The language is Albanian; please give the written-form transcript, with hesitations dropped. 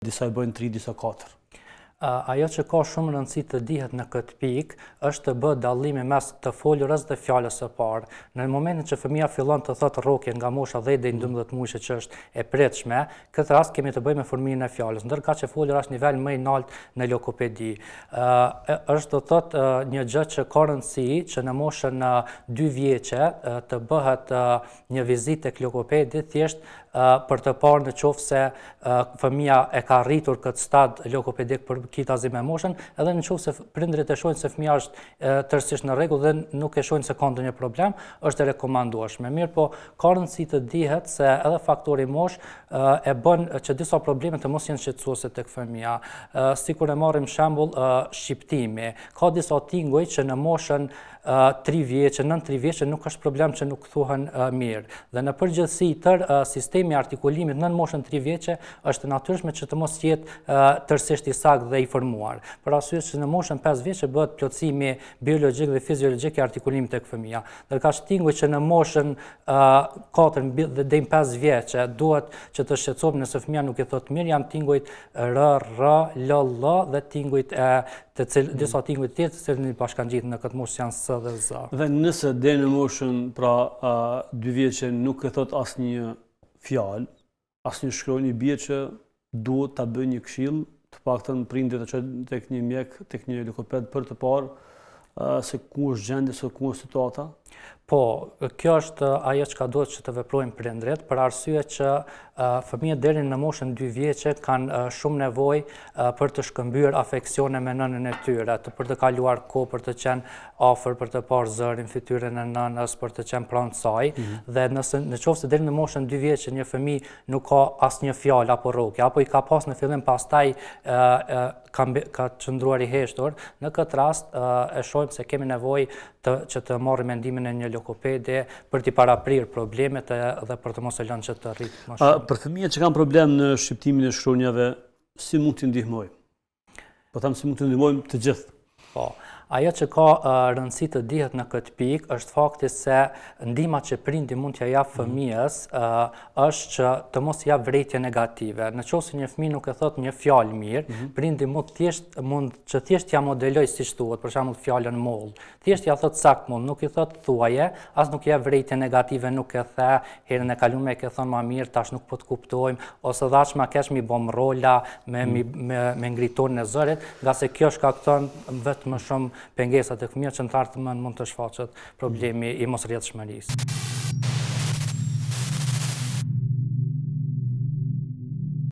disa i bëjnë 3, disa 4. Ajo që ka shumë rëndësi të dihet në këtë pikë është të bëhet dallimi mes të folurës dhe fjalës së parë. Në momentin që fëmia fillon të thotë rrokje nga mosha 10 deri në 12 muajsh që është e pritshme, këtë rast kemi të bëjmë me formimin e fjalës, ndërkaq që folura është nivel më i lartë në logopedi. Është do thotë një gjë që ka rëndësi që në moshën 2 vjeçe të bëhet një vizitë tek logopedi thjesht për të parë në qoftë se fëmia e ka arritur këtë stad logopedik për kitazi me moshën, edhe në qoftë se prindërit e shohin se fëmia është tërësisht në rregull dhe nuk e shohin se ka ndonjë problem, është e rekomandueshme. Mirë, po ka rëndësi të dihet se edhe faktori moshë e bën që disa probleme të mos jenë shqetësuese tek fëmia. Sikur e marrim shembull shqiptimi, ka disa tinguj që në moshën 3 vjeçe, nën 3 vjeçe nuk është problem që nuk thuhen mirë. Dhe në përgjithësi sistemi i artikulimit nën moshën 3 vjeçe është natyrshme që të mos jetë tërësisht i saktë dhe i formuar. Për arsye që në moshën 5 vjeçe bëhet plotësimi biologjik dhe fiziologjik i artikulimit tek fëmia. Ndërkaq tinguj që në moshën 4 deri në 5 vjeçe duhet që të shqetësohen nëse fëmia nuk i thot mirë, janë tingujt r, l, l dhe tingujt disa tinguj tjetër të cilët i bashkangjitet në këtë moshë janë s dhe z. Dhe nëse deri në moshën pra 2 vjeçe nuk e thot asnjë fjalë, asnjë shkronjë, bie që duhet ta bëjë një këshill, të paktën prindërit të çojnë tek një mjek, tek një logoped për të parë se ku është gjendja, se ku është situata. Po, kjo është ajo që duhet që të veprojnë prindërit, për arsye që fëmijët deri në moshën 2 vjeçe kanë shumë nevojë për të shkëmbyer afeksione me nënën e tyre, për të kaluar kohë, për të qenë afër, për të parë zërin, fytyrën e nënës, për të qenë pranë saj. Dhe nëse deri në moshën 2 vjeçe një fëmijë nuk ka asnjë fjalë apo rrokje, apo i ka pas në fillim pastaj ka qëndruar i heshtur, në këtë rast e shohim se kemi nevojë që të marrim mendimin e një logopedi për t'i paraprirë problemet dhe për të mos e lënë që të rritë më shumë. Për fëmijët që kanë problem në shqiptimin e shkronjave, si mund t'i ndihmojmë? Po them si mund t'i ndihmojmë të gjithë. Po, ajo që ka rëndësi të dihet në këtë pikë është fakti se ndihma që prindi mund t'ia jap fëmijës është që të mos jap vërejtje negative. Nëse një fëmijë nuk e thot një fjalë mirë, prindi mund që thjesht ja modeloj siç thuhet, për shembull fjalën moll. Thjesht ja thot sakt moll, nuk i thot thuaje, as nuk i jap vërejtje negative, nuk e the herën e kaluar e ke thënë më mirë, tash nuk po të kuptojmë, ose dash më kesh mi bëm rola me ngritorën e zërit, nga se kjo shkakton vetëm më shumë pengesa të fëmijët që në tartëmën mund të shfaqet problemi i mosrjetëshmërisë.